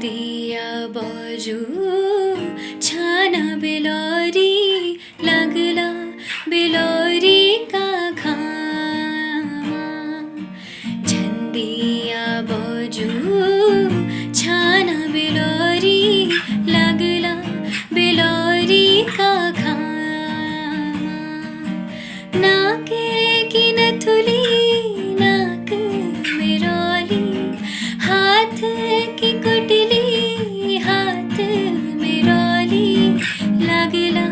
दिया बाजू छाना बिलोरी लगला बिलोरी का खामा छंदिया बाजू छाना बिलोरी लगला बिलोरी का खामा नाके की नथुली नाक मिरोली हाथ की कुटली हाथ मिरोली लगला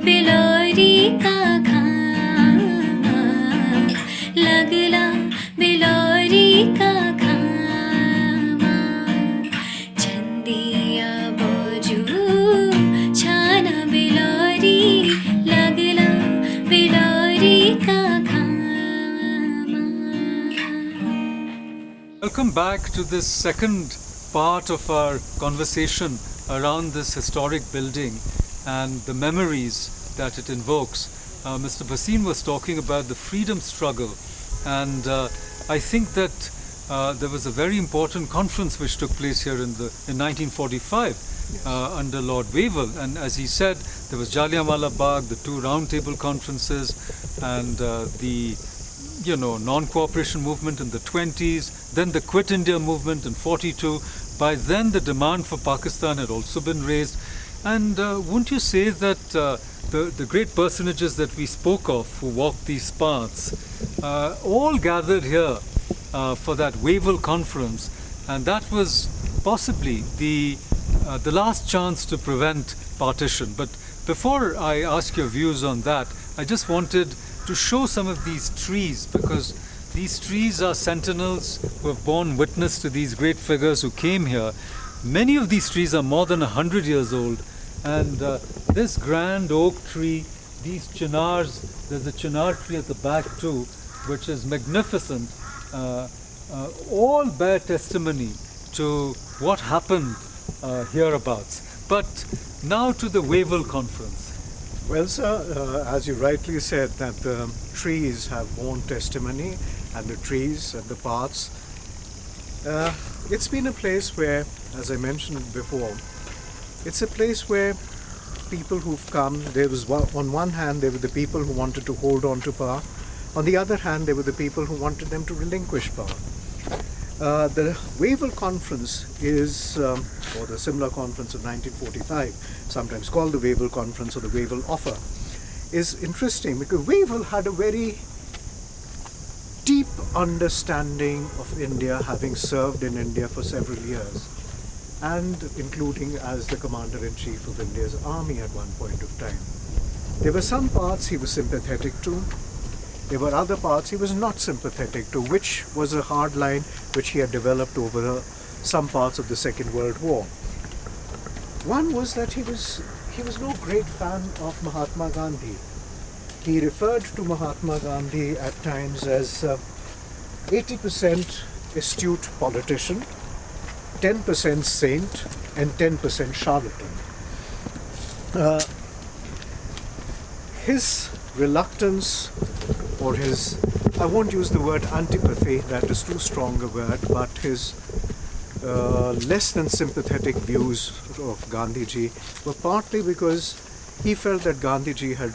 बिलोरी का खामा लगला बिलोरी का खामा छंदिया बाजू छाना बिलोरी लगला बिलोरी का खामा. Welcome back to this second part of our conversation around this historic building and the memories that it invokes. Mr. Bhasin was talking about the freedom struggle, and I think that there was a very important conference which took place here in 1945 under Lord Wavell, and as he said, there was Jallianwala Bagh, the two roundtable conferences, and the non-cooperation movement in the 20s, then the Quit India movement in 42. By then the demand for Pakistan had also been raised. And wouldn't you say that the great personages that we spoke of who walked these paths all gathered here for that Wavell conference, and that was possibly the last chance to prevent partition. But before I ask your views on that, I just wanted to show some of these trees, because these trees are sentinels who have borne witness to these great figures who came here. Many of these trees are more than 100 years old, and this grand oak tree, these chinars, there's a chinar tree at the back too, which is magnificent, all bear testimony to what happened hereabouts. But now to the Wavell conference. Well, sir, as you rightly said, that the trees have borne testimony, and the trees and the paths. It's been a place where, as I mentioned before, it's a place where people who've come, there was on one hand there were the people who wanted to hold on to power, on the other hand there were the people who wanted them to relinquish power. The Wavell Conference is, or the SIMLA Conference of 1945, sometimes called the Wavell Conference or the Wavell Offer, is interesting because Wavell had a very deep understanding of India, having served in India for several years, and including as the Commander-in-Chief of India's army at one point of time. There were some parts he was sympathetic to. There were other parts he was not sympathetic to, which was a hard line which he had developed over some parts of the Second World War. One was that he was no great fan of Mahatma Gandhi. He referred to Mahatma Gandhi at times as 80% astute politician, 10% saint, and 10% charlatan. His reluctance, or his, I won't use the word antipathy, that is too strong a word, but his less than sympathetic views of Gandhiji were partly because he felt that Gandhiji had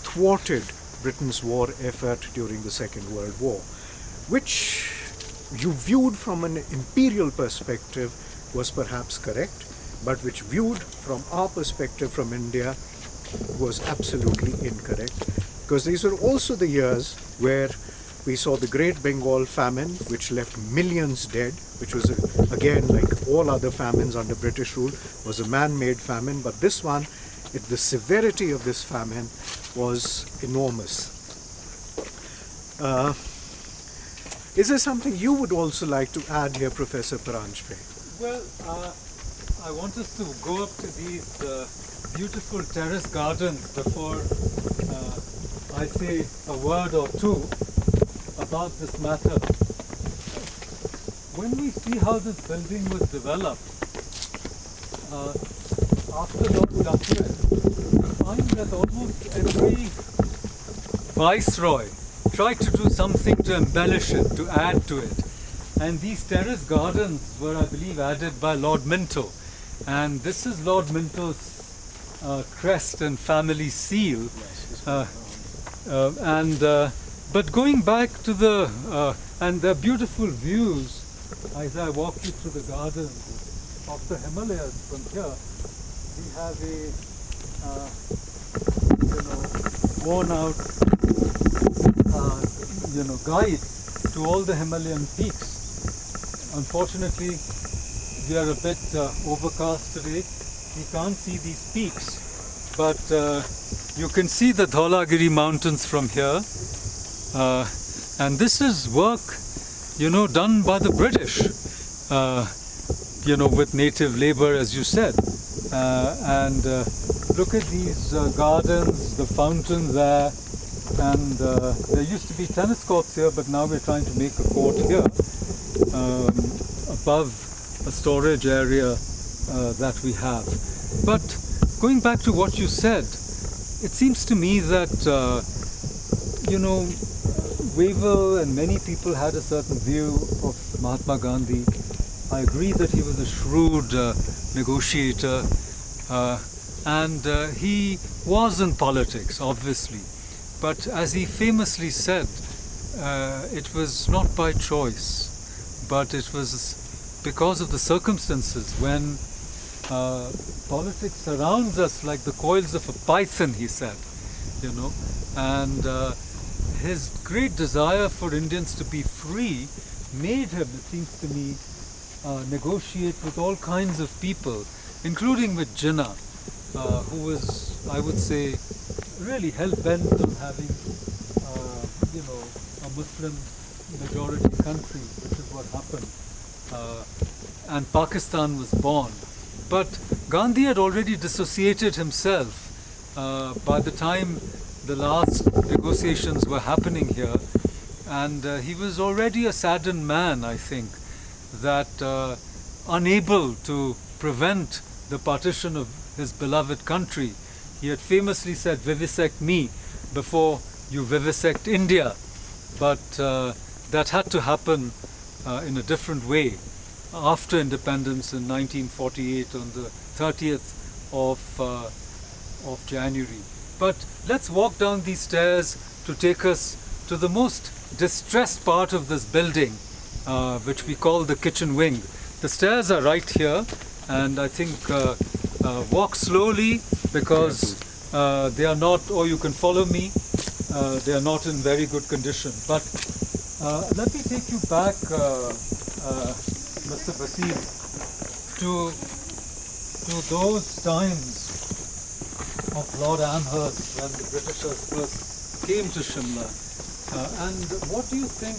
thwarted Britain's war effort during the Second World War, which you viewed from an imperial perspective was perhaps correct, but which viewed from our perspective from India was absolutely incorrect, because these were also the years where we saw the Great Bengal famine, which left millions dead, which was again, like all other famines under British rule, was a man-made famine, but this one, the severity of this famine was enormous. Is there something you would also like to add here, Professor Paranjape? Well, I want us to go up to these beautiful terrace gardens before I say a word or two about this matter. When we see how this building was developed, after Lord Duckworth, we find that almost every viceroy tried to do something to embellish it, to add to it. And these terrace gardens were, I believe, added by Lord Minto. And this is Lord Minto's crest and family seal. But going back to the and the beautiful views as I walk you through the gardens of the Himalayas from here, we have a worn out guide to all the Himalayan peaks. Unfortunately, we are a bit overcast today. We can't see these peaks, but you can see the Dhaulagiri mountains from here. And this is work, done by the British, with native labor, as you said. And look at these gardens, the fountain there, and there used to be tennis courts here, but now we're trying to make a court here above a storage area that we have. But going back to what you said, it seems to me that Wavell and many people had a certain view of Mahatma Gandhi. I agree that he was a shrewd negotiator, and he was in politics, obviously. But as he famously said, it was not by choice, but it was because of the circumstances when politics surrounds us like the coils of a python, he said, and his great desire for Indians to be free made him, it seems to me, negotiate with all kinds of people, including with Jinnah, who was, I would say, really hell-bent on having, a Muslim majority country, which is what happened. And Pakistan was born. But Gandhi had already dissociated himself by the time the last negotiations were happening here, and he was already a saddened man, I think, that unable to prevent the partition of his beloved country, he had famously said, "Vivisect me before you vivisect India." But that had to happen in a different way after independence in 1948 on the 30th of January. But let's walk down these stairs to take us to the most distressed part of this building, which we call the kitchen wing. The stairs are right here, and I think walk slowly because they are not, or you can follow me, they are not in very good condition. But let me take you back, Mr. Bhasin, to those times of Lord Amherst when the Britishers first came to Shimla. And what do you think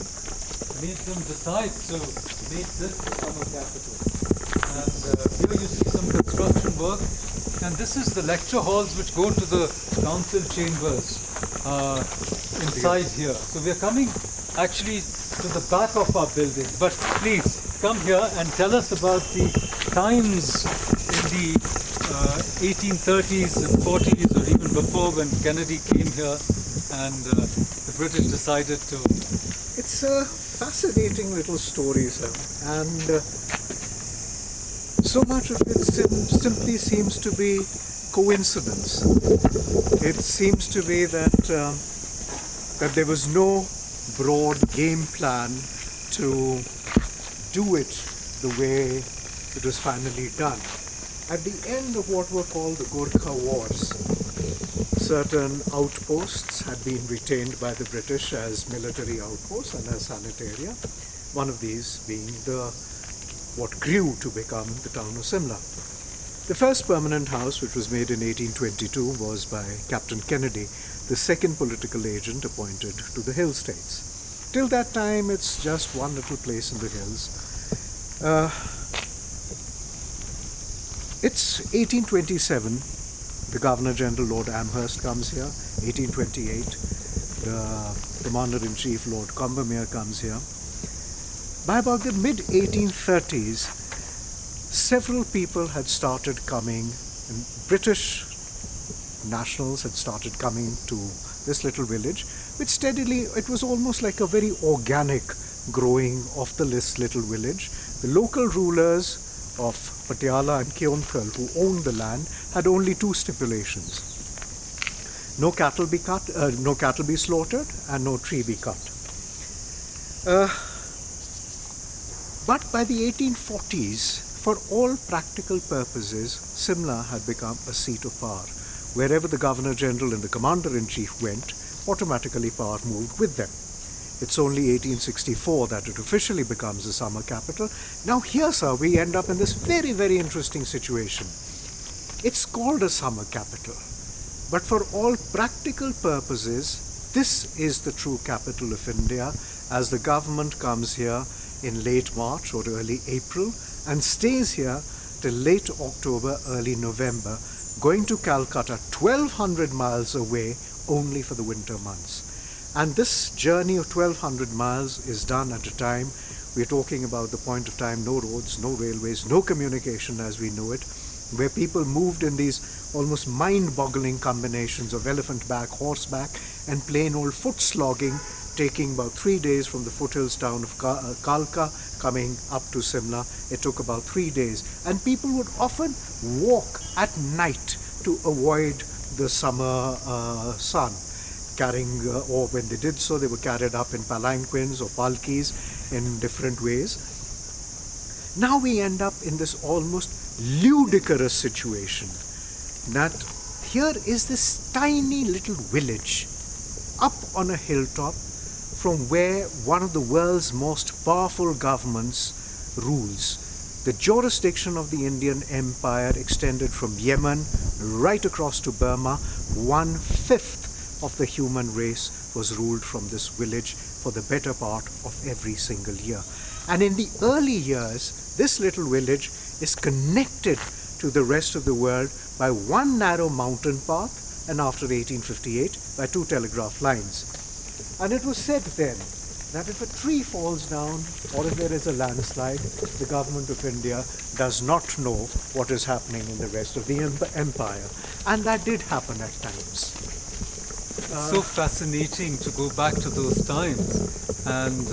made them decide to make this the summer capital? And here you see some construction work, and this is the lecture halls which go to the council chambers inside here. So we are coming actually to the back of our building, but please come here and tell us about the times in the 1830s and 40s, or even before, when Kennedy came here and the British decided to... It's a fascinating little story, sir, and so much of it simply seems to be coincidence. It seems to be that that there was no broad game plan to do it the way it was finally done. At the end of what were called the Gorkha Wars, certain outposts had been retained by the British as military outposts and as sanitaria, one of these being what grew to become the town of Simla. The first permanent house, which was made in 1822, was by Captain Kennedy, the second political agent appointed to the Hill States. Till that time, it's just one little place in the hills. It's 1827, the Governor-General Lord Amherst comes here. 1828, the Commander-in-Chief Lord Combermere comes here. By about the mid-1830s, several people had started coming, and British nationals had started coming to this little village, which steadily, it was almost like a very organic growing of this little village. The local rulers of Patiala and Keonthal, who owned the land, had only two stipulations: no cattle be slaughtered, and no tree be cut. But by the 1840s, for all practical purposes, Simla had become a seat of power. Wherever the Governor-General and the Commander-in-Chief went, automatically power moved with them. It's only 1864 that it officially becomes a summer capital. Now here, sir, we end up in this very, very interesting situation. It's called a summer capital, but for all practical purposes, this is the true capital of India, as the government comes here in late March or early April and stays here till late October, early November, going to Calcutta 1200 miles away only for the winter months. And this journey of 1200 miles is done at a time, we're talking about the point of time, no roads, no railways, no communication as we know it, where people moved in these almost mind-boggling combinations of elephant back, horseback, and plain old foot slogging, taking about 3 days from the foothills town of Kalka, coming up to Simla. It took about 3 days. And people would often walk at night to avoid the summer sun, carrying, or when they did so, they were carried up in palanquins or palkis in different ways. Now we end up in this almost ludicrous situation that here is this tiny little village up on a hilltop from where one of the world's most powerful governments rules. The jurisdiction of the Indian Empire extended from Yemen right across to Burma. 1/5 of the human race was ruled from this village for the better part of every single year. And in the early years, this little village is connected to the rest of the world by one narrow mountain path, and after 1858 by 2 telegraph lines. And it was said then that if a tree falls down or if there is a landslide, the government of India does not know what is happening in the rest of the empire. And that did happen at times. It's so fascinating to go back to those times. And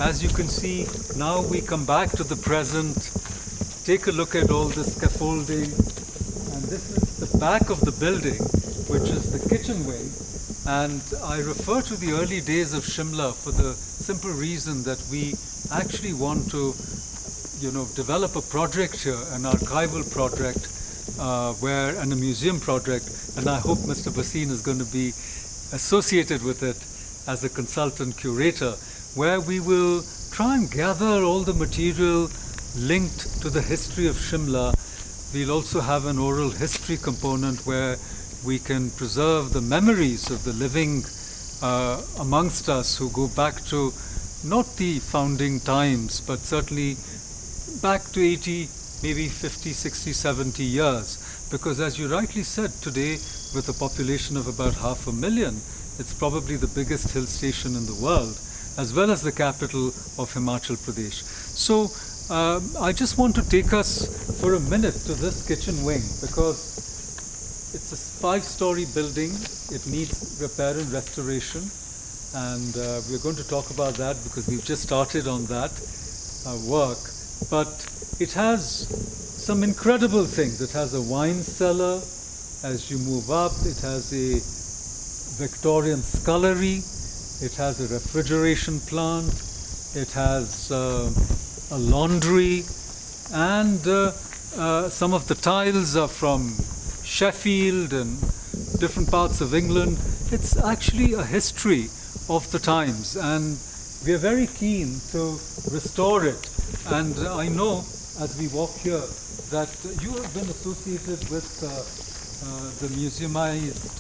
as you can see, now we come back to the present. Take a look at all the scaffolding. And this is the back of the building, which is the kitchen wing. And I refer to the early days of Shimla for the simple reason that we actually want to, develop a project here, an archival project, and a museum project. And I hope Mr. Bhasin is going to be associated with it as a consultant curator, where we will try and gather all the material linked to the history of Shimla. We'll also have an oral history component where we can preserve the memories of the living amongst us who go back to not the founding times, but certainly back to 80, maybe 50, 60, 70 years. Because as you rightly said, today with a population of about 500,000, it's probably the biggest hill station in the world, as well as the capital of Himachal Pradesh. So I just want to take us for a minute to this kitchen wing, because it's a 5-story building. It needs repair and restoration, and we're going to talk about that because we've just started on that work. But it has some incredible things. It has a wine cellar as you move up. It has a Victorian scullery. It has a refrigeration plant. It has a laundry, and some of the tiles are from Sheffield and different parts of England. It's actually a history of the times, and we are very keen to restore it. And I know as we walk here that you have been associated with the museumized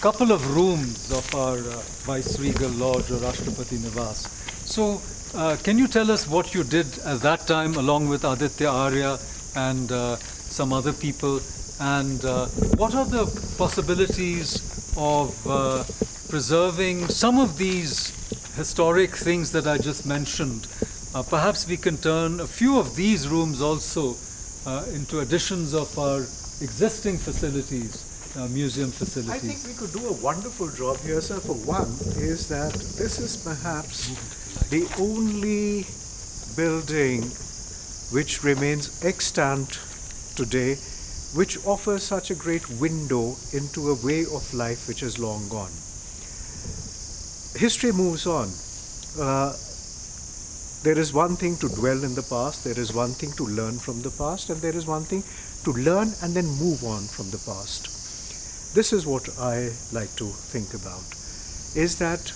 couple of rooms of our Viceregal Lodge or Rashtrapati Nivas. So can you tell us what you did at that time along with Aditya Arya and some other people, and what are the possibilities of preserving some of these historic things that I just mentioned? Perhaps we can turn a few of these rooms also into additions of our existing facilities, museum facilities. I think we could do a wonderful job here, sir. For one, is that this is perhaps the only building which remains extant today, which offers such a great window into a way of life which is long gone. History moves on. There is one thing to dwell in the past, there is one thing to learn from the past, and there is one thing to learn and then move on from the past. This is what I like to think about, is that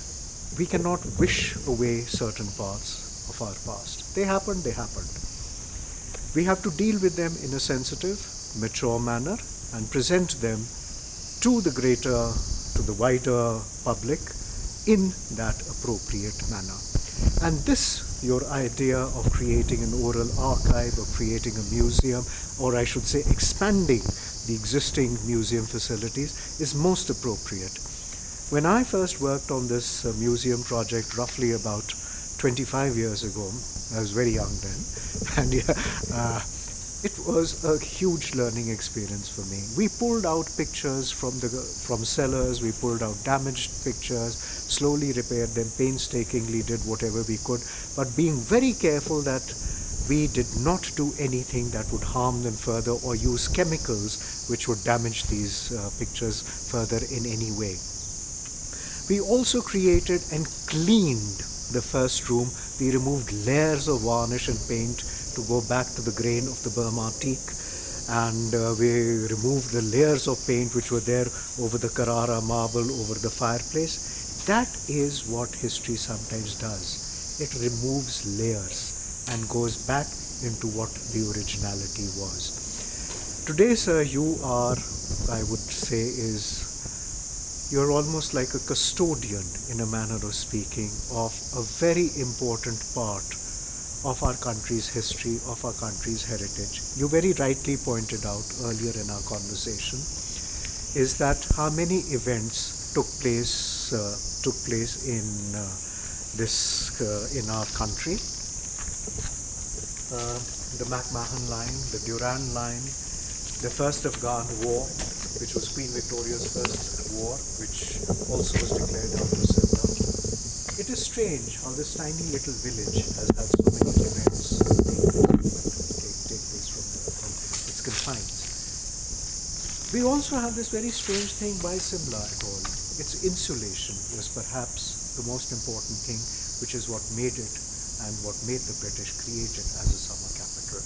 we cannot wish away certain parts of our past. They happened, they happened. We have to deal with them in a sensitive, mature manner and present them to the greater, to the wider public in that appropriate manner. And this, your idea of creating an oral archive, of creating a museum, or I should say expanding the existing museum facilities, is most appropriate. When I first worked on this museum project roughly about 25 years ago, I was very young then, and it was a huge learning experience for me. We pulled out pictures from cellars, we pulled out damaged pictures, slowly repaired them, painstakingly did whatever we could, but being very careful that we did not do anything that would harm them further or use chemicals which would damage these pictures further in any way. We also created and cleaned the first room. We removed layers of varnish and paint to go back to the grain of the Burma teak, and we removed the layers of paint which were there over the Carrara marble, over the fireplace. That is what history sometimes does. It removes layers and goes back into what the originality was. Today, sir, you are, I would say, you're almost like a custodian, in a manner of speaking, of a very important part of our country's history, of our country's heritage. You very rightly pointed out earlier in our conversation is that how many events took place in in our country. The McMahon line, the Durand line, the first Afghan war, which was Queen Victoria's first war, which also was declared after SIMLA. It is strange how this tiny little village has had so many events take place from its confines. We also have this very strange thing by SIMLA at all. Its insulation was perhaps the most important thing, which is what made it and what made the British create it as a summer capital.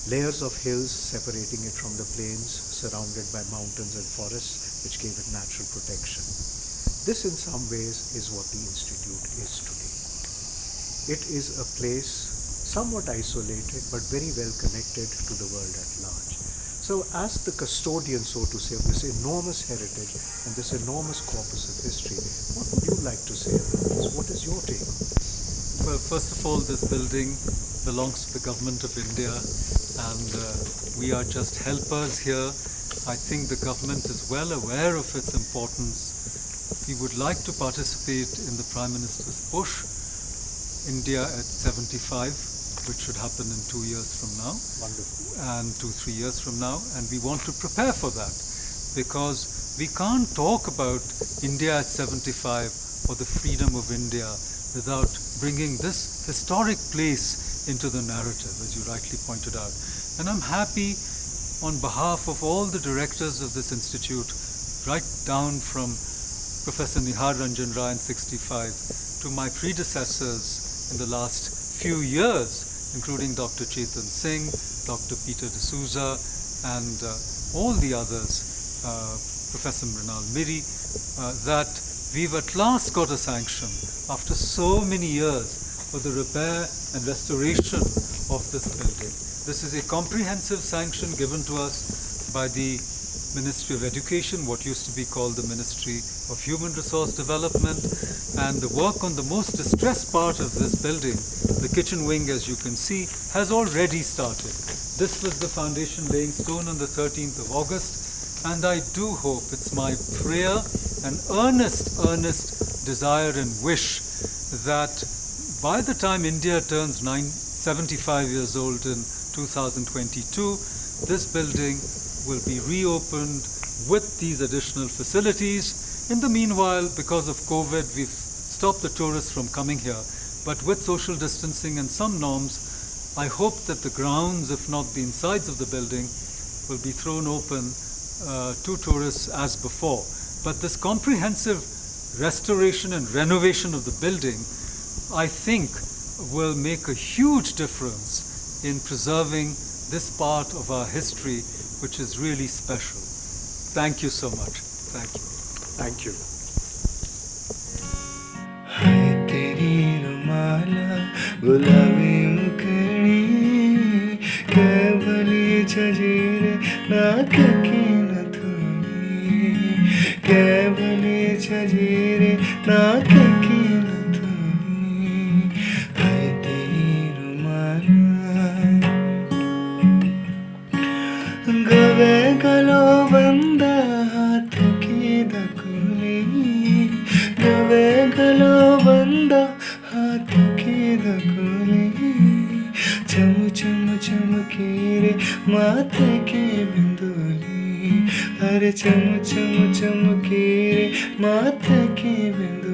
Layers of hills separating it from the plains, surrounded by mountains and forests, which gave it natural protection. This in some ways is what the Institute is today. It is a place somewhat isolated but very well connected to the world at large. So as the custodian, so to say, of this enormous heritage and this enormous corpus of history, what would you like to say about this? What is your take on this? Well, first of all, this building belongs to the Government of India, and we are just helpers here. I think the government is well aware of its importance. We would like to participate in the Prime Minister's push, India at 75, which should happen in 2 years from now. Wonderful. And 2-3 years from now, and we want to prepare for that, because we can't talk about India at 75 or the freedom of India without bringing this historic place into the narrative, as you rightly pointed out. And I'm happy on behalf of all the directors of this institute, right down from Professor Nihar Ranjan Rai in 65 to my predecessors in the last few years, including Dr. Chetan Singh, Dr. Peter D'Souza, and all the others, Professor Mrinal Miri, that we've at last got a sanction after so many years for the repair and restoration of this building. This is a comprehensive sanction given to us by the Ministry of Education, what used to be called the Ministry of Human Resource Development, and the work on the most distressed part of this building, the kitchen wing, as you can see, has already started. This was the foundation laying stone on the 13th of August, and I do hope, it's my prayer and earnest desire and wish that by the time India turns 75 years old in 2022, this building will be reopened with these additional facilities. In the meanwhile, because of COVID, we've stopped the tourists from coming here, but with social distancing and some norms, I hope that the grounds, if not the insides of the building, will be thrown open to tourists as before. But this comprehensive restoration and renovation of the building, I think, will make a huge difference in preserving this part of our history, which is really special. Thank you so much. Thank you. Thank you. हाय तेरी रुमाला गुलाबी मुखड़ी केवली जजीरे नाक की नथुनी केवली जजीरे नाक की नथुनी हाय तेरी रुमाला गवे गलो बंदा हाथ की दकुली गवे गलो बंदा हाथ की दकुली चम चम चमकी रे माथे की बिंदुली अरे चम चम चमकी रे माथे की बिंदुली